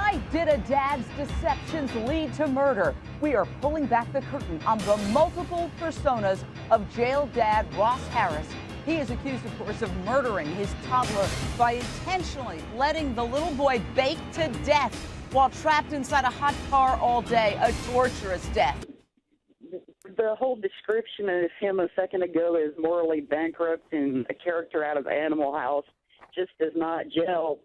Why did a dad's deceptions lead to murder? We are pulling back the curtain on the multiple personas of jailed dad Ross Harris. He is accused, of course, of murdering his toddler by intentionally letting the little boy bake to death while trapped inside a hot car all day, a torturous death. The whole description of him a second ago as morally bankrupt and a character out of Animal House just does not gel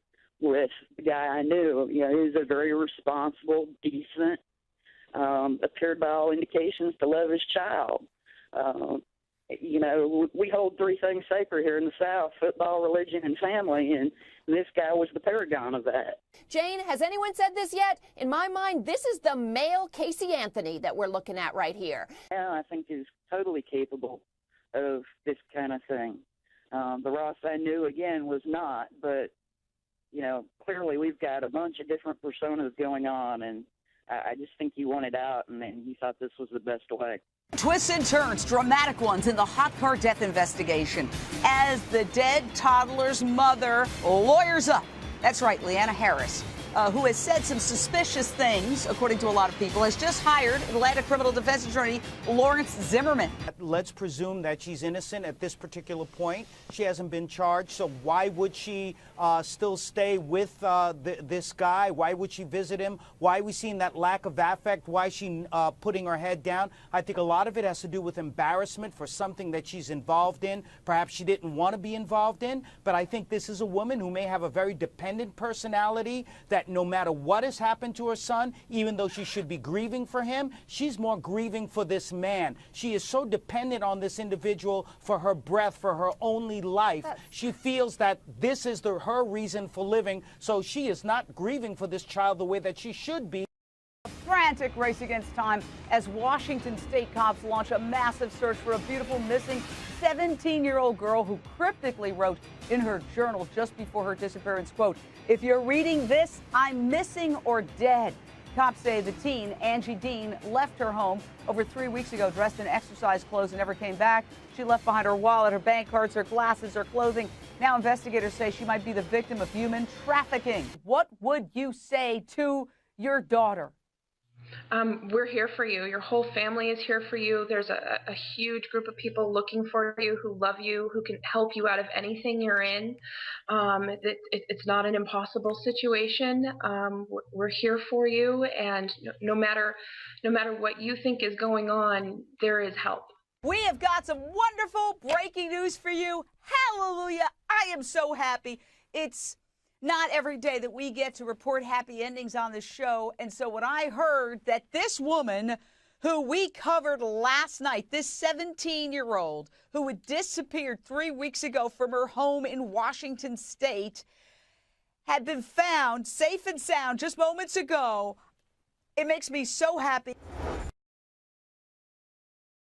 with the guy I knew. You know, he's a very responsible, decent, appeared by all indications to love his child. You know, we hold three things sacred here in the South: football, religion, and family, and this guy was the paragon of that. Jane, has anyone said this yet? In my mind, this is the male Casey Anthony that we're looking at right here. Yeah, I think he's totally capable of this kind of thing. The Ross I knew, again, was not, but, you know, clearly we've got a bunch of different personas going on, and I just think he wanted out, and he thought this was the best way. Twists and turns, dramatic ones in the hot car death investigation as the dead toddler's mother lawyers up. That's right, Leanna Harris, who has said some suspicious things, according to a lot of people, has just hired Atlanta criminal defense attorney Lawrence Zimmerman. Let's presume that she's innocent at this particular point. She hasn't been charged, so why would she still stay with this guy? Why would she visit him? Why are we seeing that lack of affect? Why is she putting her head down? I think a lot of it has to do with embarrassment for something that she's involved in. Perhaps she didn't want to be involved in, but I think this is a woman who may have a very dependent personality that no matter what has happened to her son, even though she should be grieving for him, she's more grieving for this man. She is so dependent on this individual for her breath, for her only life. She feels that this is her reason for living, so she is not grieving for this child the way that she should be. A frantic race against time as Washington state cops launch a massive search for a beautiful missing 17-year-old girl who cryptically wrote in her journal just before her disappearance, quote, "If you're reading this, I'm missing or dead." Cops say the teen, Angie Dean, left her home over 3 weeks ago dressed in exercise clothes and never came back. She left behind her wallet, her bank cards, her glasses, her clothing. Now investigators say she might be the victim of human trafficking. What would you say to your daughter? We're here for you. Your whole family is here for you. There's a huge group of people looking for you, who love you, who can help you out of anything you're in. It's not an impossible situation. We're here for you, and no matter what you think is going on, there is help. We have got some wonderful breaking news for you. Hallelujah. I am so happy. It's not every day that we get to report happy endings on this show. And so when I heard that this woman who we covered last night, this 17-year-old who had disappeared 3 weeks ago from her home in Washington state, had been found safe and sound just moments ago, it makes me so happy.